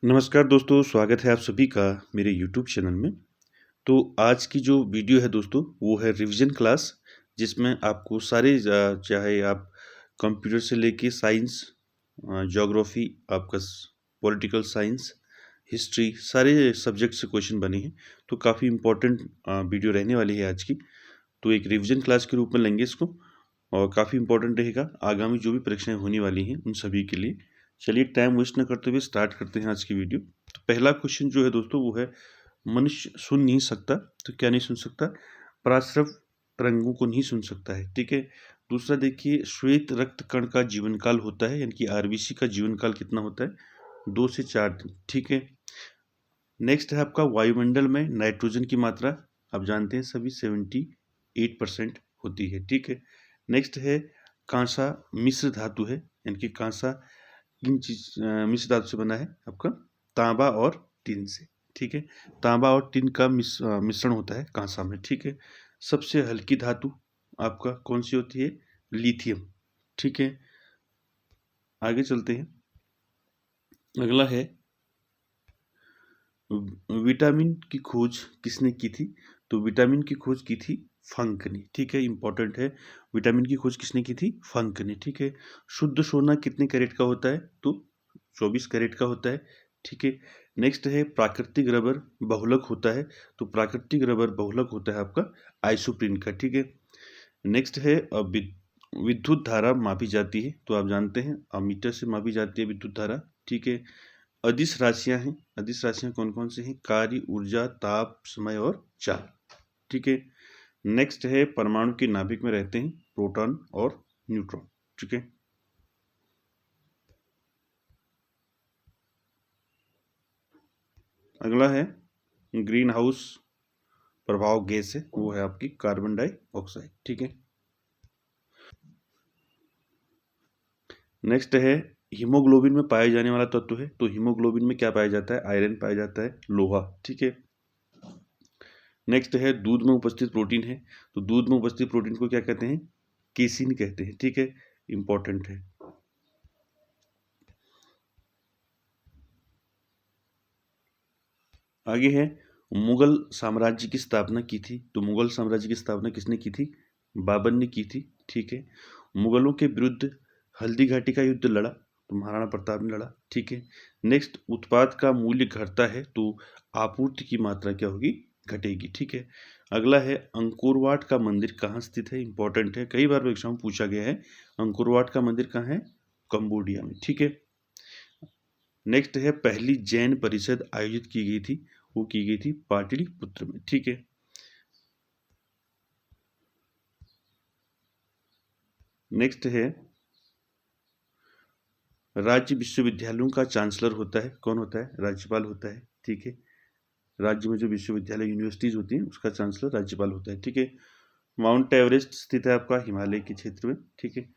नमस्कार दोस्तों, स्वागत है आप सभी का मेरे यूट्यूब चैनल में। तो आज की जो वीडियो है दोस्तों, वो है रिवीजन क्लास, जिसमें आपको सारे चाहे आप कंप्यूटर से लेके साइंस, ज्योग्राफी, आपका पॉलिटिकल साइंस, हिस्ट्री, सारे सब्जेक्ट से क्वेश्चन बने हैं। तो काफ़ी इम्पोर्टेंट वीडियो रहने वाली है आज की। तो एक रिवीजन क्लास के रूप में लेंगे इसको, और काफ़ी इम्पोर्टेंट रहेगा आगामी जो भी परीक्षाएं होने वाली हैं उन सभी के लिए। चलिए टाइम वेस्ट न करते हुए स्टार्ट करते हैं आज की वीडियो। तो पहला क्वेश्चन जो है दोस्तों, वो है मनुष्य सुन नहीं सकता, तो क्या नहीं सुन सकता? पराश्रव तरंगों को नहीं सुन सकता है, ठीक है। दूसरा देखिए, श्वेत रक्त कण का जीवन काल होता है, यानी कि आरबीसी का जीवन काल कितना होता है? 2 से 4 दिन, ठीक है। नेक्स्ट है आपका वायुमंडल में नाइट्रोजन की मात्रा, आप जानते हैं सभी 78% होती है, ठीक है। नेक्स्ट है कांसा मिश्र धातु है, यानी कि कांसा किन चीज मिश्र धातु से बना है? आपका तांबा और टिन से, ठीक है। तांबा और टिन का मिश्रण होता है कांसा में, ठीक है। सबसे हल्की धातु आपका कौन सी होती है? लिथियम, ठीक है। आगे चलते हैं। अगला है विटामिन की खोज किसने की थी? तो विटामिन की खोज की थी फंक ने, ठीक है। इंपॉर्टेंट है, विटामिन की खोज किसने की थी? फंक ने, ठीक है। शुद्ध सोना कितने कैरेट का होता है? तो 24 कैरेट का होता है, ठीक है। नेक्स्ट है प्राकृतिक रबर बहुलक होता है, तो प्राकृतिक रबर बहुलक होता है आपका आइसोप्रीन का, ठीक है। नेक्स्ट है विद्युत धारा मापी जाती है, तो आप जानते हैं अमीटर से मापी जाती है विद्युत धारा, ठीक है। अदिश राशियां हैं, अदिश राशियां कौन कौन सी हैं? कार्य, ऊर्जा, ताप, समय और चाल, ठीक है। नेक्स्ट है परमाणु के नाभिक में रहते हैं प्रोटॉन और न्यूट्रॉन, ठीक है। अगला है ग्रीन हाउस प्रभाव गैस है, वो है आपकी कार्बन डाइऑक्साइड, ठीक है। नेक्स्ट है हीमोग्लोबिन में पाया जाने वाला तत्व है, तो हीमोग्लोबिन में क्या पाया जाता है? आयरन पाया जाता है, लोहा, ठीक है। नेक्स्ट है दूध में उपस्थित प्रोटीन है, तो दूध में उपस्थित प्रोटीन को क्या कहते हैं? केसिन कहते हैं, ठीक है। इंपॉर्टेंट है। आगे है मुगल साम्राज्य की स्थापना की थी, तो मुगल साम्राज्य की स्थापना किसने की थी? बाबर ने की थी, ठीक है। मुगलों के विरुद्ध हल्दी घाटी का युद्ध लड़ा, तो महाराणा प्रताप ने लड़ा, ठीक है। नेक्स्ट, उत्पाद का मूल्य घटता है तो आपूर्ति की मात्रा क्या होगी? घटेगी, ठीक है। अगला है अंकोरवाट का मंदिर कहाँ स्थित है? इंपॉर्टेंट है, कई बार परीक्षा में पूछा गया है। अंकोरवाट का मंदिर कहाँ है? कंबोडिया में, ठीक है। नेक्स्ट है पहली जैन परिषद आयोजित की गई थी, वो की गई थी पाटलिपुत्र में, ठीक है। नेक्स्ट है राज्य विश्वविद्यालयों का चांसलर होता है, कौन होता है? राज्यपाल होता है, ठीक है। राज्य में जो विश्वविद्यालय यूनिवर्सिटीज होती हैं उसका चांसलर राज्यपाल होता है, ठीक है। माउंट एवरेस्ट स्थित है आपका हिमालय के क्षेत्र में, ठीक है।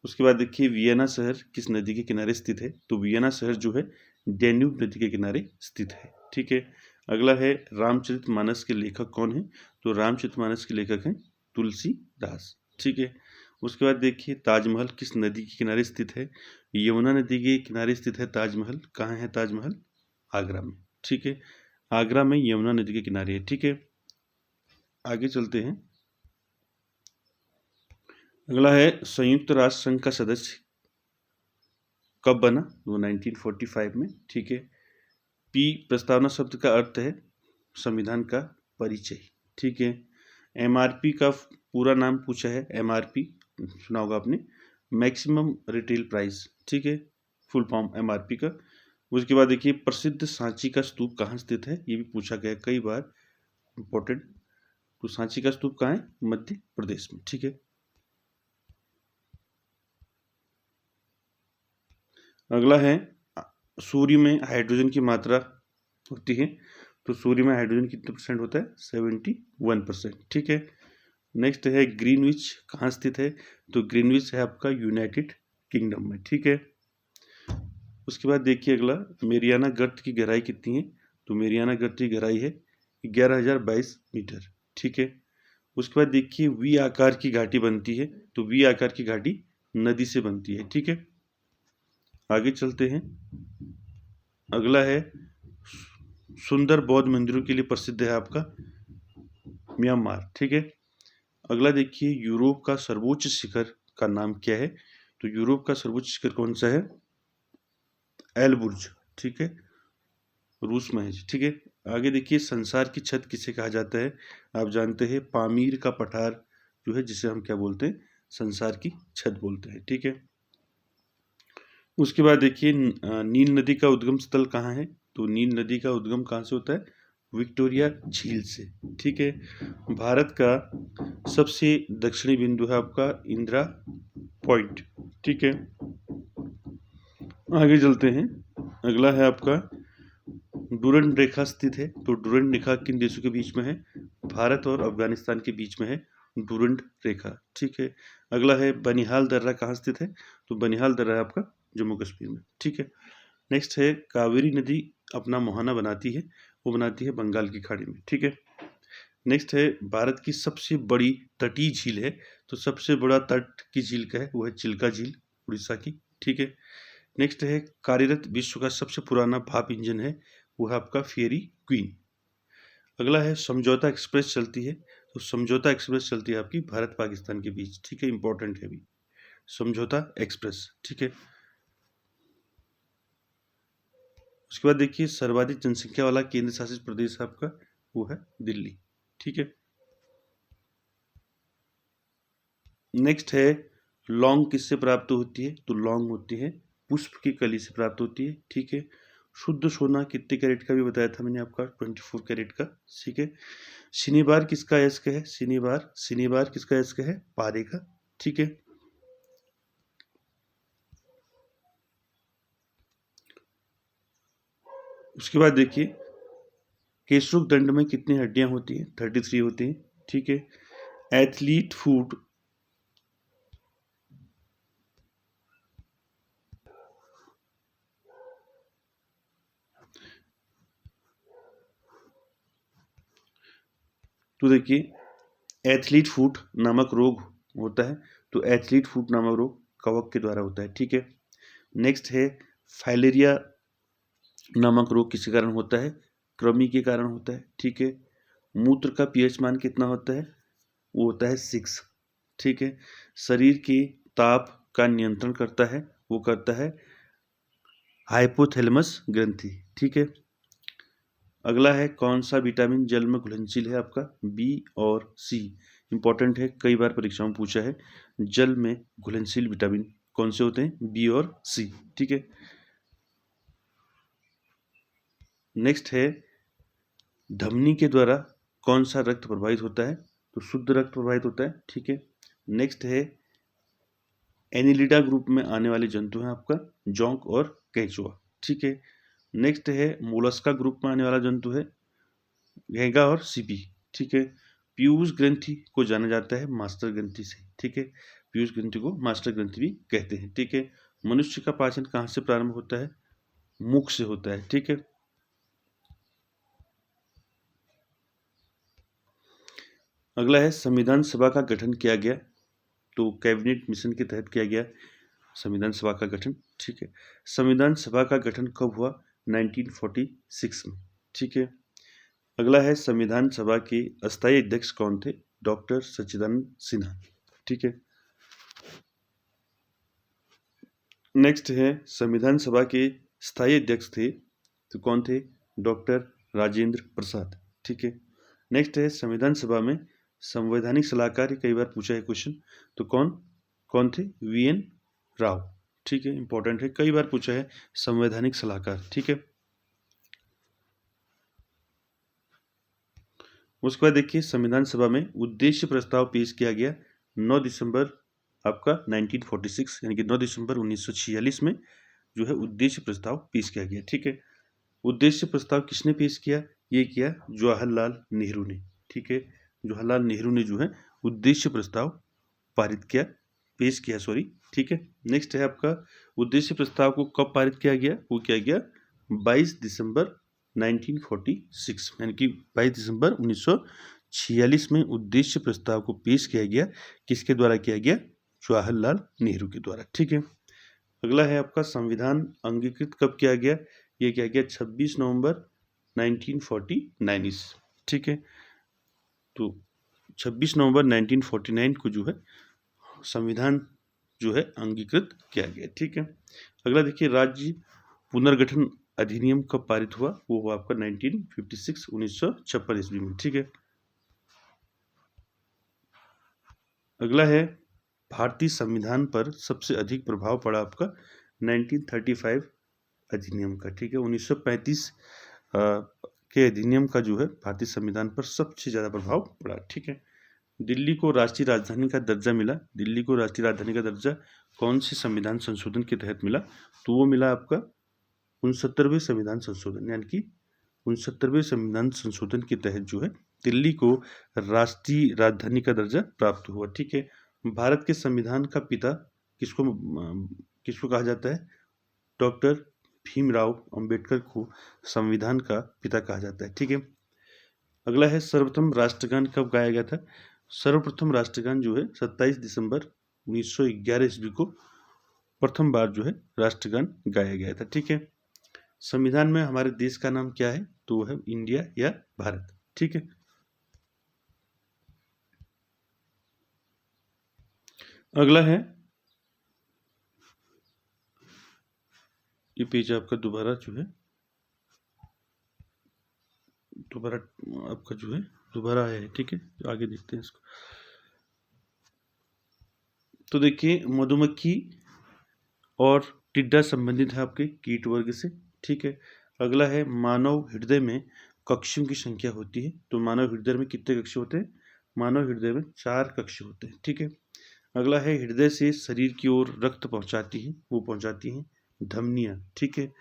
उसके बाद देखिए वियना शहर किस नदी के किनारे स्थित है? तो वियना शहर जो है डेन्यूब नदी के किनारे स्थित है, ठीक है। अगला है रामचरितमानस के लेखक कौन है? तो रामचरितमानस के लेखक हैं तुलसीदास, ठीक है। उसके बाद देखिए ताजमहल किस नदी के किनारे स्थित है? यमुना नदी के किनारे स्थित है ताजमहल। कहाँ है ताजमहल? आगरा में, ठीक है। आगरा में यमुना नदी के किनारे है, ठीक है। आगे चलते हैं। अगला है संयुक्त राष्ट्र संघ का सदस्य कब बना? वो 1945 में, ठीक है। पी प्रस्तावना शब्द का अर्थ है संविधान का परिचय, ठीक है। एमआरपी का पूरा नाम पूछा है, एमआरपी सुना होगा आपने, मैक्सिमम रिटेल प्राइस, ठीक है, फुल फॉर्म एमआरपी का। उसके बाद देखिए प्रसिद्ध सांची का स्तूप कहाँ स्थित है? ये भी पूछा गया कई बार, इंपॉर्टेंट। तो सांची का स्तूप कहाँ है? मध्य प्रदेश में, ठीक है। अगला है सूर्य में हाइड्रोजन की मात्रा होती है, तो सूर्य में हाइड्रोजन कितने परसेंट होता है? 71%, ठीक है। नेक्स्ट है ग्रीनविच कहाँ स्थित है? तो ग्रीनविच है आपका यूनाइटेड किंगडम में, ठीक है। उसके बाद देखिए अगला मेरियाना गर्त की गहराई कितनी है? तो मेरियाना गर्त की गहराई है 11,022 मीटर, ठीक है। उसके बाद देखिए वी आकार की घाटी बनती है, तो वी आकार की घाटी नदी से बनती है, ठीक है। आगे चलते हैं। अगला है सुंदर बौद्ध मंदिरों के लिए प्रसिद्ध है आपका म्यांमार। ठीक है। अगला देखिए, यूरोप का सर्वोच्च शिखर का नाम क्या है? तो यूरोप का सर्वोच्च शिखर कौन सा है? एलबुर्ज। ठीक है, रूस में है। ठीक है। आगे देखिए, संसार की छत किसे कहा जाता है? आप जानते हैं पामीर का पठार जो है, जिसे हम क्या बोलते हैं? संसार की छत बोलते हैं। ठीक है। उसके बाद देखिए, नील नदी का उद्गम स्थल कहाँ है? तो नील नदी का उद्गम कहाँ से होता है? विक्टोरिया झील से। ठीक है। भारत का सबसे दक्षिणी बिंदु है आपका इंदिरा पॉइंट। ठीक है। आगे चलते हैं। अगला है आपका डुरंड रेखा स्थित है। तो डुरंड रेखा किन देशों के बीच में है? भारत और अफगानिस्तान के बीच में है डुरंड रेखा। ठीक है। अगला है बनिहाल दर्रा कहाँ स्थित है? तो बनिहाल दर्रा है आपका जम्मू कश्मीर में। ठीक है। नेक्स्ट है कावेरी नदी अपना मुहाना बनाती है, वो बनाती है बंगाल की खाड़ी में। ठीक है। नेक्स्ट है भारत की सबसे बड़ी तटीय झील है। तो सबसे बड़ा तट की झील का है, वो है चिल्का झील, उड़ीसा की। ठीक है। नेक्स्ट है कार्यरत विश्व का सबसे पुराना भाप इंजन है, वो है आपका फेरी क्वीन। अगला है समझौता एक्सप्रेस चलती है। तो समझौता एक्सप्रेस चलती है आपकी भारत पाकिस्तान के बीच। ठीक है, इंपॉर्टेंट है अभी समझौता एक्सप्रेस। ठीक है। उसके बाद देखिए, सर्वाधिक जनसंख्या वाला केंद्र शासित प्रदेश आपका वो है दिल्ली। ठीक है। नेक्स्ट है लौंग किससे प्राप्त होती है? तो लौंग होती है पुष्प की कली से प्राप्त होती है। ठीक है। शुद्ध सोना कितने कैरेट का भी बताया था मैंने आपका? 24 कैरेट का। ठीक है। शनिवार किसका अयस्क है? शनिवार किसका अयस्क है? पारे का। ठीक है। उसके बाद देखिए, केशरुक दंड में कितनी हड्डियां होती हैं? 33 होती हैं। ठीक है। एथलीट फूड तो देखिए, एथलीट फूट नामक रोग होता है। तो एथलीट फूट नामक रोग कवक के द्वारा होता है। ठीक है। नेक्स्ट है फाइलेरिया नामक रोग किसके कारण होता है? कृमि के कारण होता है। ठीक है। मूत्र का पीएच मान कितना होता है? वो होता है 6। ठीक है। शरीर के ताप का नियंत्रण करता है, वो करता है हाइपोथैलेमस ग्रंथि। ठीक है। अगला है कौन सा विटामिन जल में घुलनशील है? आपका बी और सी। इंपॉर्टेंट है, कई बार परीक्षाओं में पूछा है। जल में घुलनशील विटामिन कौन से होते हैं? बी और सी। ठीक है। नेक्स्ट है धमनी के द्वारा कौन सा रक्त प्रवाहित होता है? तो शुद्ध रक्त प्रवाहित होता है। ठीक है। नेक्स्ट है एनिलिडा ग्रुप में आने वाले जंतु हैं आपका जोंक और केंचुआ। ठीक है। नेक्स्ट है मोलस्का ग्रुप में आने वाला जंतु है घेंगा और सीपी। ठीक है। पीयूष ग्रंथि को जाना जाता है मास्टर ग्रंथि से। ठीक है। पीयूष ग्रंथि को मास्टर ग्रंथि भी कहते हैं। ठीक है। मनुष्य का पाचन कहाँ से प्रारंभ होता है? मुख से होता है। ठीक है। अगला है संविधान सभा का गठन किया गया। तो कैबिनेट मिशन के तहत किया गया संविधान सभा का गठन। ठीक है। संविधान सभा का गठन कब हुआ? 1946 में। ठीक है। अगला है संविधान सभा के अस्थायी अध्यक्ष कौन थे? डॉक्टर सच्चिदानंद सिन्हा। ठीक है। नेक्स्ट है संविधान सभा के स्थायी अध्यक्ष थे, तो कौन थे? डॉक्टर राजेंद्र प्रसाद। ठीक है। नेक्स्ट है संविधान सभा में संवैधानिक सलाहकार, कई बार पूछा है क्वेश्चन, तो कौन कौन थे? वीएन राव। ठीक है, इंपॉर्टेंट है, कई बार पूछा है संवैधानिक सलाहकार। ठीक है। उसके बाद देखिए संविधान सभा में उद्देश्य प्रस्ताव पेश किया गया 9 दिसंबर आपका 1946, यानी कि 9 दिसंबर 1946 में जो है उद्देश्य प्रस्ताव पेश किया गया। ठीक है। उद्देश्य प्रस्ताव किसने पेश किया? ये किया जवाहरलाल नेहरू ने। ठीक है। जवाहरलाल नेहरू ने जो है उद्देश्य प्रस्ताव पारित किया, पेश किया, सॉरी। ठीक है। नेक्स्ट है आपका उद्देश्य प्रस्ताव को कब पारित किया गया? वो किया गया 22 दिसंबर 1946, यानी कि 22 दिसंबर 1946 में उद्देश्य प्रस्ताव को पेश किया गया। किसके द्वारा किया गया? जवाहरलाल नेहरू के द्वारा। ठीक है। अगला है आपका संविधान अंगीकृत कब किया गया? ये क्या गया 26 नवंबर 1949 ठीक है। तो 26 नवंबर 1949 को जो है संविधान जो है अंगीकृत किया गया ठीक है। अगला देखिए राज्य पुनर्गठन अधिनियम कब पारित हुआ, वो हुआ आपका 1956 1956 ईस्वी में ठीक है। अगला है भारतीय संविधान पर सबसे अधिक प्रभाव पड़ा आपका 1935 अधिनियम का ठीक है। 1935 के अधिनियम का जो है भारतीय संविधान पर सबसे ज़्यादा प्रभाव पड़ा ठीक है। दिल्ली को राष्ट्रीय राजधानी का दर्जा मिला। दिल्ली को राष्ट्रीय राजधानी का दर्जा कौन से संविधान संशोधन के तहत मिला, तो वो मिला आपका 69वें संविधान संशोधन, यानी कि 69वें संविधान संशोधन के तहत जो है दिल्ली को राष्ट्रीय राजधानी का दर्जा प्राप्त हुआ ठीक है। भारत के संविधान का पिता किसको कहा जाता है, डॉक्टर भीमराव अंबेडकर को संविधान का पिता कहा जाता है ठीक है। अगला है सर्वप्रथम राष्ट्रगान कब गाया गया था, सर्वप्रथम राष्ट्रगान जो है 27 दिसंबर 1911 ईस्वी को प्रथम बार जो है राष्ट्रगान गाया गया था ठीक है। संविधान में हमारे देश का नाम क्या है, तो वो है इंडिया या भारत ठीक है। अगला है ये पेज आपका दोबारा आपका जो है दोबारा आया है ठीक है। आगे देखते हैं इसको। तो देखिए मधुमक्खी और टिड्डा संबंधित है आपके कीट वर्ग से ठीक है। अगला है मानव हृदय में कक्षों की संख्या होती है, तो मानव हृदय में कितने कक्ष होते हैं, मानव हृदय में 4 कक्ष होते हैं ठीक है। अगला है हृदय से शरीर की ओर रक्त पहुंचाती है, वो पहुंचाती हैं धमनियां ठीक है।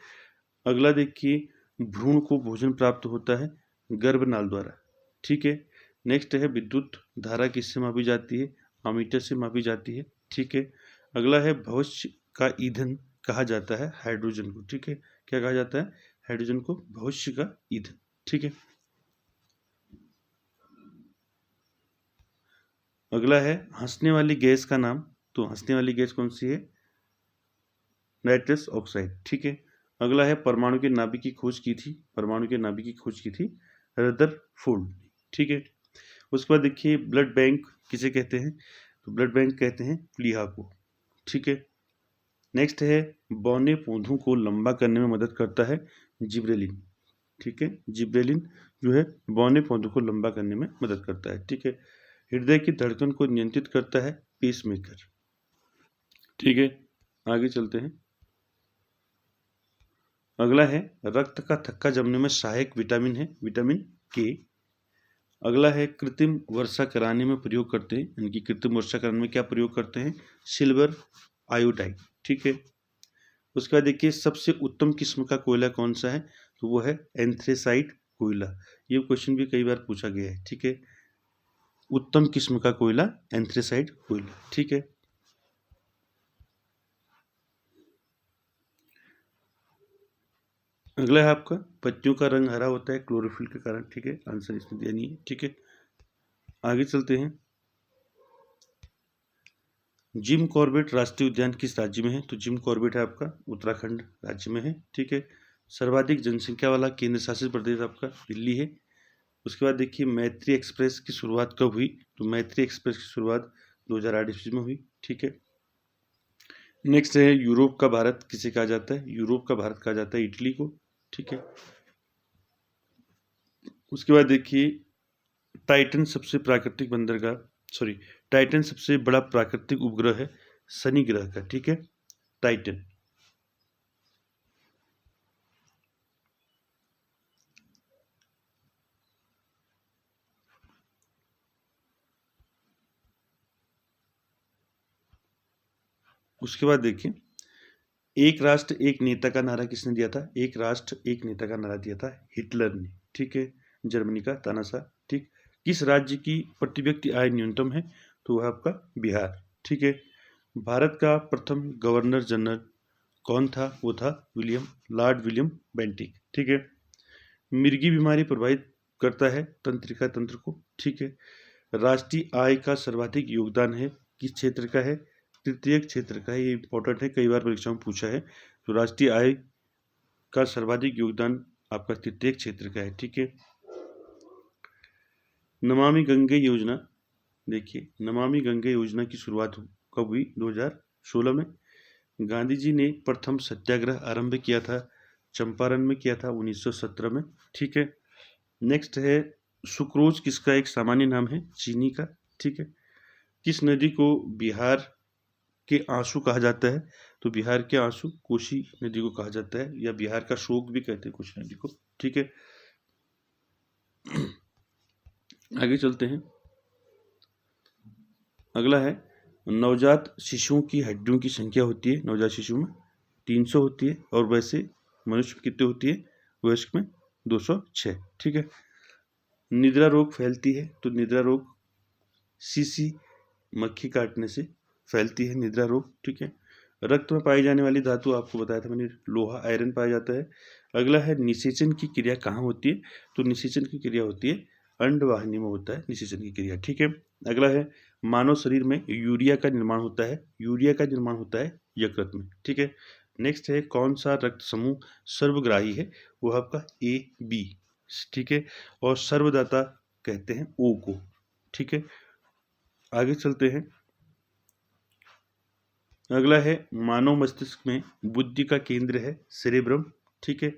अगला देखिए भ्रूण को भोजन प्राप्त होता है गर्भनाल द्वारा ठीक है। नेक्स्ट है विद्युत धारा किससे मापी जाती है, अमीटर से मापी जाती है ठीक है। अगला है भविष्य का ईंधन कहा जाता है हाइड्रोजन को ठीक है। क्या कहा जाता है, हाइड्रोजन को भविष्य का ईंधन ठीक है। अगला है हंसने वाली गैस का नाम, तो हंसने वाली गैस कौन सी है, नाइट्रस ऑक्साइड ठीक है। अगला है परमाणु के नाभिक की खोज की थी, परमाणु के नाभिक की खोज की थी रदरफोर्ड ठीक है। उसके बाद देखिए ब्लड बैंक किसे कहते हैं, तो ब्लड बैंक कहते हैं प्लीहा को ठीक है। नेक्स्ट है बौने पौधों को लंबा करने में मदद करता है जिब्रेलिन ठीक है। जिब्रेलिन जो है बौने पौधों को लंबा करने में मदद करता है ठीक है। हृदय की धड़कन को नियंत्रित करता है पेसमेकर ठीक है। आगे चलते हैं। अगला है रक्त का थक्का जमने में सहायक विटामिन है विटामिन के। अगला है कृत्रिम वर्षा कराने में प्रयोग करते हैं, यानी कि कृत्रिम वर्षा कराने में क्या प्रयोग करते हैं, सिल्वर आयोडाइड ठीक है। उसके बाद देखिए सबसे उत्तम किस्म का कोयला कौन सा है, तो वो है एंथ्रेसाइट कोयला। ये क्वेश्चन भी कई बार पूछा गया है ठीक है। उत्तम किस्म का कोयला एंथ्रेसाइट कोयला ठीक है। अगला है आपका पत्तियों का रंग हरा होता है क्लोरोफिल के कारण ठीक है। आंसर इसमें दिया नहीं है ठीक है। आगे चलते हैं। जिम कॉर्बेट राष्ट्रीय उद्यान किस राज्य में है, तो जिम कॉर्बेट है आपका उत्तराखंड राज्य में है ठीक है। सर्वाधिक जनसंख्या वाला केंद्र शासित प्रदेश आपका दिल्ली है। उसके बाद देखिए मैत्री एक्सप्रेस की शुरुआत कब हुई, तो मैत्री एक्सप्रेस की शुरुआत 2008 ईस्वी में हुई ठीक है। नेक्स्ट है यूरोप का भारत किसे कहा जाता है, यूरोप का भारत कहा जाता है इटली को ठीक है। उसके बाद देखिए टाइटन सबसे प्राकृतिक बंदरगाह टाइटन सबसे बड़ा प्राकृतिक उपग्रह है शनि ग्रह का ठीक है, टाइटन। उसके बाद देखिए एक राष्ट्र एक नेता का नारा किसने दिया था, एक राष्ट्र एक नेता का नारा दिया था हिटलर ने ठीक है, जर्मनी का तानाशाह ठीक। किस राज्य की प्रति व्यक्ति आय न्यूनतम है, तो वह आपका बिहार ठीक है। भारत का प्रथम गवर्नर जनरल कौन था, वो था लॉर्ड विलियम बेंटिक ठीक है। मिर्गी बीमारी प्रभावित करता है तंत्रिका तंत्र को ठीक है। राष्ट्रीय आय का सर्वाधिक योगदान है किस क्षेत्र का है, तृतीय क्षेत्र का है। ये इंपॉर्टेंट है, कई बार परीक्षा में पूछा है। तो राष्ट्रीय आय का सर्वाधिक योगदान आपका तटीय क्षेत्र का है। ठीक है। नमामि गंगे योजना, देखिए नमामि गंगे योजना की शुरुआत कब हुई? 2016 में। गांधी जी ने प्रथम सत्याग्रह आरंभ किया था चंपारण में, किया था 1917 में। ठीक है। नेक्स्ट है सुक्रोज किसका एक सामान्य नाम है? चीनी का। ठीक है। किस नदी को बिहार के आंसू कहा जाता है? तो बिहार के आंसू कोसी नदी को कहा जाता है, या बिहार का शोक भी कहते हैं कोसी नदी को। ठीक है। आगे चलते हैं। अगला है नवजात शिशुओं की हड्डियों की संख्या होती है नवजात शिशु में 300 होती है, और वैसे मनुष्य में कितनी होती है? वयस्क में 206। ठीक है। निद्रा रोग फैलती है, तो निद्रा रोग सीसी मक्खी काटने से फैलती है निद्रा रोग। ठीक है। रक्त में पाई जाने वाली धातु आपको बताया था मैंने, लोहा आयरन पाया जाता है। अगला है निषेचन की क्रिया कहाँ होती है? तो निषेचन की क्रिया होती है अंडवाहिनी में होता है निषेचन की क्रिया। ठीक है। अगला है मानव शरीर में यूरिया का निर्माण होता है, यूरिया का निर्माण होता है यकृत में। ठीक है। नेक्स्ट है कौन सा रक्त समूह सर्वग्राही है? वो आपका ए बी। ठीक है। और सर्वदाता कहते हैं ओ को। ठीक है। आगे चलते हैं। अगला है मानव मस्तिष्क में बुद्धि का केंद्र है सेरेब्रम। ठीक है।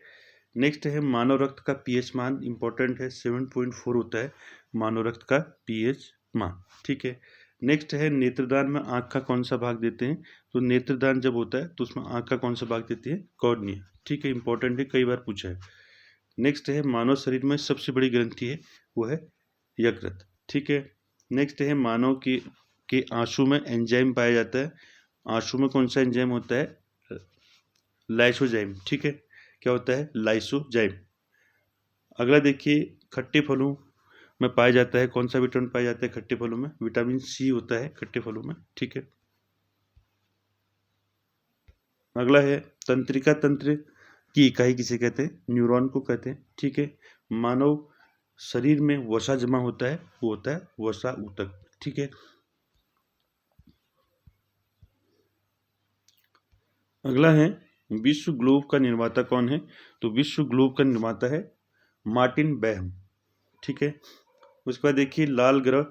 नेक्स्ट है मानव रक्त का पीएच मान इंपॉर्टेंट है 7.4 होता है मानव रक्त का पीएच मान। ठीक है। नेक्स्ट है नेत्रदान में आंख का कौन सा भाग देते हैं? तो नेत्रदान जब होता है तो उसमें आंख का कौन सा भाग देती है? कॉर्निया। ठीक है। इंपॉर्टेंट है, कई बार पूछा है। नेक्स्ट है मानव शरीर में सबसे बड़ी ग्रंथि है वो है यकृत। ठीक है। नेक्स्ट है मानव के आंसू में एंजाइम पाया जाता है। आंसू में कौन सा एंजाइम होता है? लाइसोजाइम। ठीक है। क्या होता है? लाइसोजाइम। अगला देखिए खट्टे फलों में पाया जाता है कौन सा विटामिन पाया जाता है खट्टे फलों में? विटामिन सी होता है खट्टे फलों में। ठीक है। अगला है तंत्रिका तंत्र की इकाई किसे कहते हैं? न्यूरॉन को कहते हैं। ठीक है। मानव शरीर में वसा जमा होता है वो होता है वसा ऊतक। ठीक है। अगला है विश्व ग्लोब का निर्माता कौन है? तो विश्व ग्लोब का निर्माता है मार्टिन बैहम। ठीक है। उसके बाद देखिए लाल ग्रह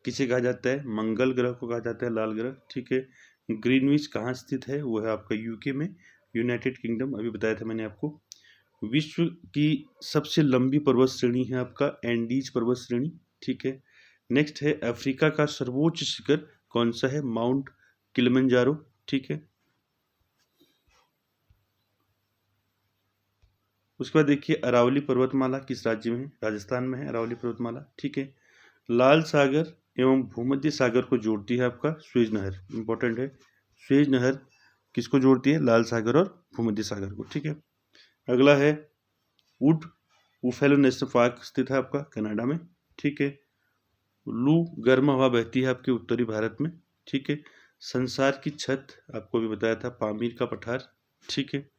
किसे कहा जाता है? मंगल ग्रह को कहा जाता है लाल ग्रह। ठीक है। ग्रीनविच कहाँ स्थित है? वो है आपका यूके में, यूनाइटेड किंगडम, अभी बताया था मैंने आपको। विश्व की सबसे लंबी पर्वत श्रेणी है आपका एंडीज पर्वत श्रेणी। ठीक है। नेक्स्ट है अफ्रीका का सर्वोच्च शिखर कौन सा है? Mount Kilimanjaro. ठीक है। उसके बाद देखिए अरावली पर्वतमाला किस राज्य में है? राजस्थान में है अरावली पर्वतमाला। ठीक है। लाल सागर एवं भूमध्य सागर को जोड़ती है आपका स्वेज नहर, इंपॉर्टेंट है। स्वेज नहर किसको जोड़ती है? लाल सागर और भूमध्य सागर को। ठीक है। अगला है वुड बुफेलो नेशनल पार्क स्थित है आपका कनाडा में। ठीक है। लू गर्म हवा बहती है आपके उत्तरी भारत में। ठीक है। संसार की छत आपको भी बताया था पामीर का पठार। ठीक है।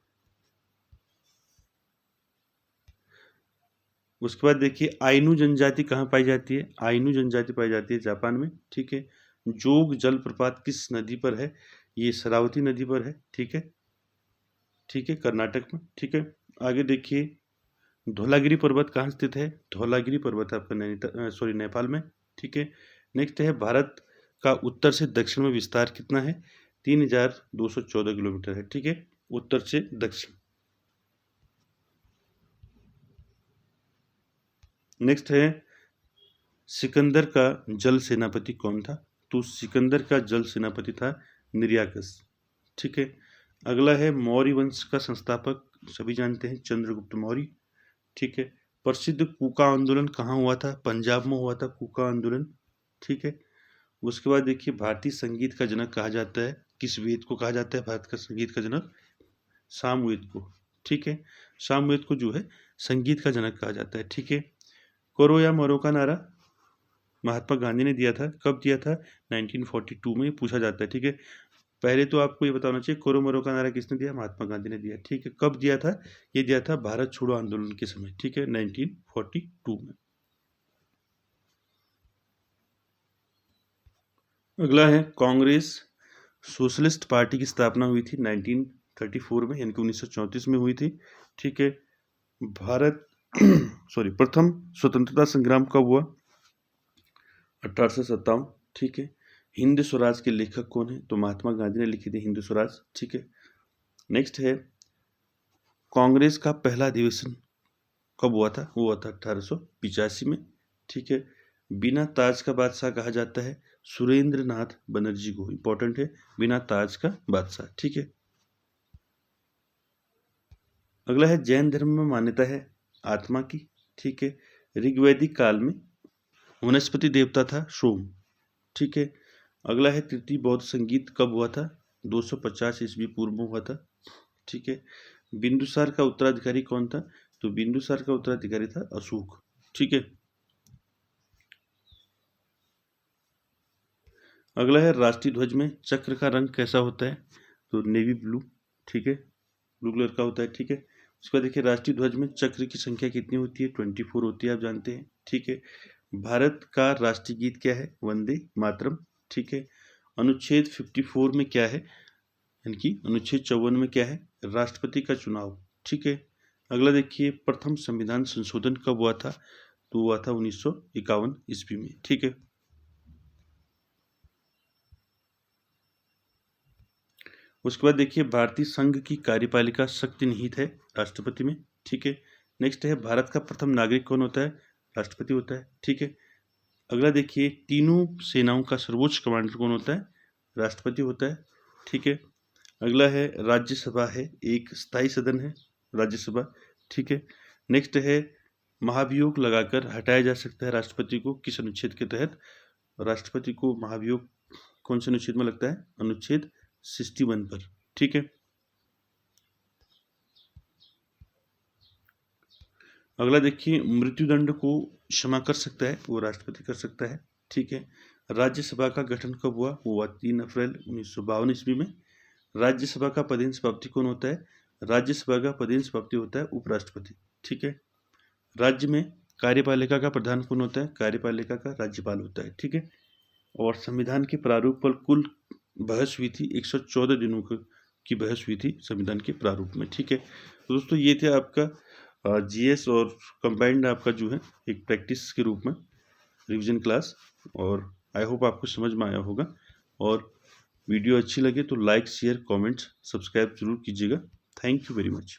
उसके बाद देखिए आइनू जनजाति कहाँ पाई जाती है? आइनू जनजाति पाई जाती है जापान में। ठीक है। जोग जलप्रपात किस नदी पर है? ये शरावती नदी पर है। ठीक है। ठीक है, कर्नाटक में। ठीक है। आगे देखिए धौलागिरी पर्वत कहाँ स्थित है? धौलागिरी पर्वत आपका नेपाल में। ठीक है। नेक्स्ट है भारत का उत्तर से दक्षिण में विस्तार कितना है? 3214 किलोमीटर है। ठीक है। उत्तर से दक्षिण। नेक्स्ट है सिकंदर का जल सेनापति कौन था? तो सिकंदर का जल सेनापति था निर्याकस। ठीक है। अगला है मौर्य वंश का संस्थापक सभी जानते हैं चंद्रगुप्त मौर्य। ठीक है। प्रसिद्ध कूका आंदोलन कहाँ हुआ था? पंजाब में हुआ था कूका आंदोलन। ठीक है। उसके बाद देखिए भारतीय संगीत का जनक कहा जाता है किस वेद को कहा जाता है भारत का संगीत का जनक? सामवेद को। ठीक है। सामवेद को जो है संगीत का जनक कहा जाता है। ठीक है। करो या मरो का नारा महात्मा गांधी ने दिया था, कब दिया था? 1942 में पूछा जाता है। ठीक है। पहले तो आपको ये बताना चाहिए करो मरो का नारा किसने दिया? महात्मा गांधी ने दिया। ठीक है। कब दिया था? ये दिया था भारत छोड़ो आंदोलन के समय। ठीक है, 1942 में। अगला है कांग्रेस सोशलिस्ट पार्टी की स्थापना हुई थी 19 34 में, यानी कि 1934 में हुई थी। ठीक है। भारत प्रथम स्वतंत्रता संग्राम कब हुआ? 1857। ठीक है। हिंद स्वराज के लेखक कौन है? तो महात्मा गांधी ने लिखी थी हिंद स्वराज। ठीक है। नेक्स्ट है, कांग्रेस का पहला अधिवेशन कब हुआ था? वो हुआ था 1885 में। ठीक है। बिना ताज का बादशाह कहा जाता है सुरेंद्र नाथ बनर्जी को। इंपॉर्टेंट है, बिना ताज का बादशाह। ठीक है। अगला है, जैन धर्म में मान्यता है आत्मा की। ठीक है। ऋग्वैदिक काल में वनस्पति देवता था सोम। ठीक है। अगला है, तृतीय बौद्ध संगीत कब हुआ था? 250 ईस्वी पूर्व में हुआ था। ठीक है। बिंदुसार का उत्तराधिकारी कौन था? तो बिंदुसार का उत्तराधिकारी था अशोक। ठीक है। अगला है, राष्ट्रीय ध्वज में चक्र का रंग कैसा होता है? तो नेवी ब्लू। ठीक है, ब्लू कलर का होता है। ठीक है। उसके बाद देखिए, राष्ट्रीय ध्वज में चक्र की संख्या कितनी होती है? 24 होती है, आप जानते हैं। ठीक है। भारत का राष्ट्रीय गीत क्या है? वंदे मातरम। ठीक है। अनुच्छेद 54 में क्या है? यानी कि अनुच्छेद 54 में क्या है? राष्ट्रपति का चुनाव। ठीक है। अगला देखिए, प्रथम संविधान संशोधन कब हुआ था? तो हुआ था 1951 ईस्वी में। ठीक है। उसके बाद देखिए, भारतीय संघ की कार्यपालिका शक्ति निहित है राष्ट्रपति में। ठीक है। नेक्स्ट है, भारत का प्रथम नागरिक कौन होता है? राष्ट्रपति होता है। ठीक है। अगला देखिए, तीनों सेनाओं का सर्वोच्च कमांडर कौन होता है? राष्ट्रपति होता है। ठीक है। अगला है, राज्यसभा है, एक स्थायी सदन है राज्यसभा। ठीक है। नेक्स्ट है, महाभियोग लगाकर हटाया जा सकता है राष्ट्रपति को, किस अनुच्छेद के तहत? राष्ट्रपति को महाभियोग कौन से अनुच्छेद में लगता है? अनुच्छेद 61 पर। ठीक है। अगला देखिए, मृत्युदंड को क्षमा कर सकता है वो राष्ट्रपति कर सकता है। ठीक है। राज्यसभा का गठन कब हुआ? वो हुआ 3 अप्रैल 1952 ईस्वी में। राज्यसभा का पदेन सभापति कौन होता है? राज्यसभा का पदेन सभापति होता है उपराष्ट्रपति। ठीक है। राज्य में कार्यपालिका का प्रधान कौन होता है? कार्यपालिका का राज्यपाल होता है। ठीक है। और संविधान के प्रारूप पर कुल बहस हुई थी, 114 दिनों की बहस हुई थी संविधान के प्रारूप में। ठीक है। तो दोस्तों, ये थे आपका जीएस और कंबाइंड आपका जो है एक प्रैक्टिस के रूप में रिवीजन क्लास। और आई होप आपको समझ में आया होगा। और वीडियो अच्छी लगे तो लाइक, शेयर, कमेंट्स, सब्सक्राइब जरूर कीजिएगा। Thank you very much.